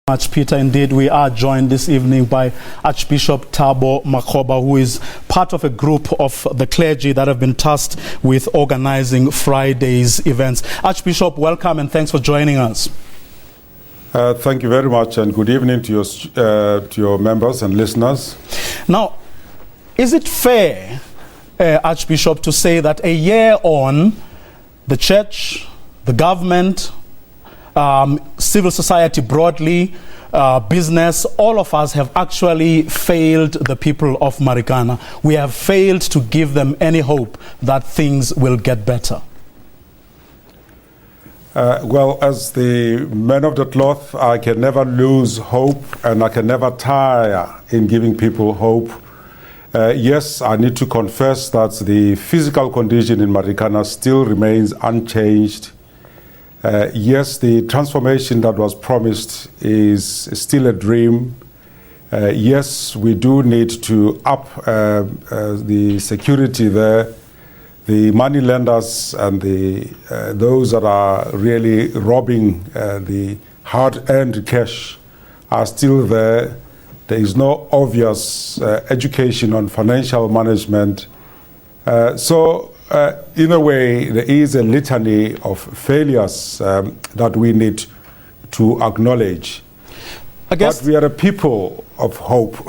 Much, Peter. Indeed, we are joined this evening by Archbishop Thabo Makgoba, who is part of a group of the clergy that have been tasked with organizing Friday's events. Archbishop, welcome and thanks for joining us. Thank you very much, and good evening to your members and listeners. Now, is it fair, Archbishop, to say that a year on, the church, the government, civil society broadly, business, all of us have actually failed the people of Marikana? We have failed to give them any hope that things will get better. Well, as the man of the cloth, I can never lose hope and I can never tire in giving people hope. Yes, I need to confess that the physical condition in Marikana still remains unchanged. Yes, the transformation that was promised is still a dream. Yes, we do need to up the security there. The money lenders and those that are really robbing the hard-earned cash are still there. There is no obvious education on financial management. In a way, there is a litany of failures that we need to acknowledge. But we are a people of hope.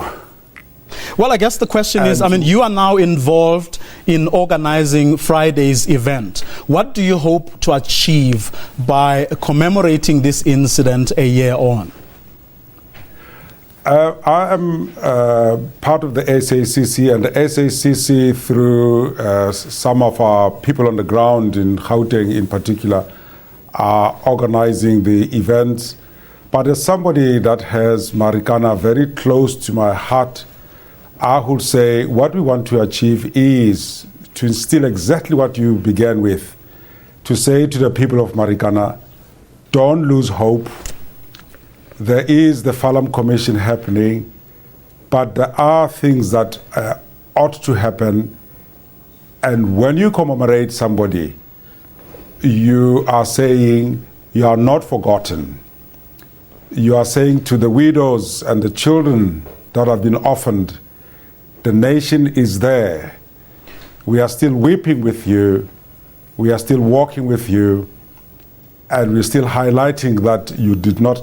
Well, I guess the question is, you are now involved in organizing Friday's event. What do you hope to achieve by commemorating this incident a year on? I am part of the SACC, and the SACC, through some of our people on the ground in Gauteng in particular, are organizing the event. But as somebody that has Marikana very close to my heart, I would say what we want to achieve is to instill exactly what you began with, to say to the people of Marikana, don't lose hope. There is the Falam Commission happening, but there are things that ought to happen. And when you commemorate somebody, you are saying you are not forgotten. You are saying to the widows and the children that have been orphaned, the nation is there. We are still weeping with you. We are still walking with you. And we're still highlighting that you did not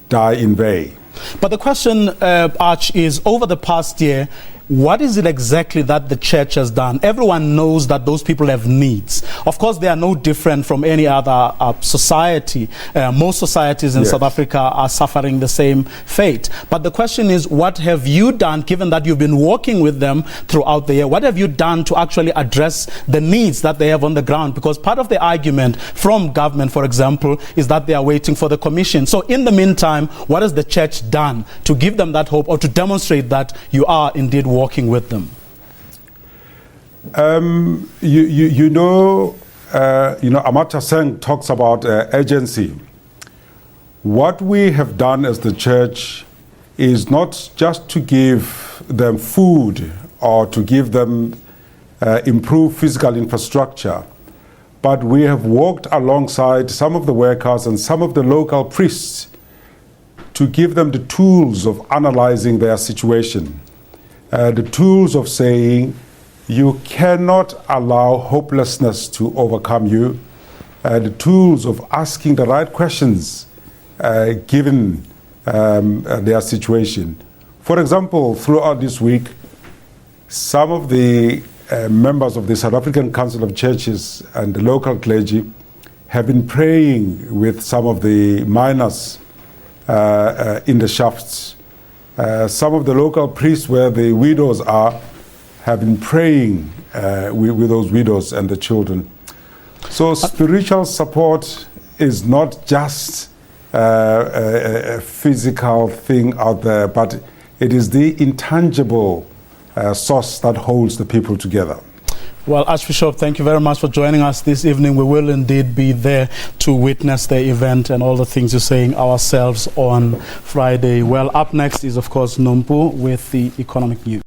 die in vain. But the question, Arch, is over the past year, what is it exactly that the church has done? Everyone knows that those people have needs. Of course, they are no different from any other society. Most societies in South Africa are suffering the same fate. But the question is, what have you done, given that you've been working with them throughout the year? What have you done to actually address the needs that they have on the ground? Because part of the argument from government, for example, is that they are waiting for the commission. So in the meantime, what has the church done to give them that hope, or to demonstrate that you are indeed working with them? Amartya Sen talks about urgency. What we have done as the church is not just to give them food or to give them improved physical infrastructure, but we have worked alongside some of the workers and some of the local priests to give them the tools of analyzing their situation. The tools of saying you cannot allow hopelessness to overcome you. The tools of asking the right questions given their situation. For example, throughout this week, some of the members of the South African Council of Churches and the local clergy have been praying with some of the miners in the shafts. Some of the local priests where the widows are have been praying with those widows and the children. So spiritual support is not just a physical thing out there, but it is the intangible source that holds the people together. Well, Archbishop, thank you very much for joining us this evening. We will indeed be there to witness the event and all the things you're saying ourselves on Friday. Well, up next is, of course, Nompu with the economic news.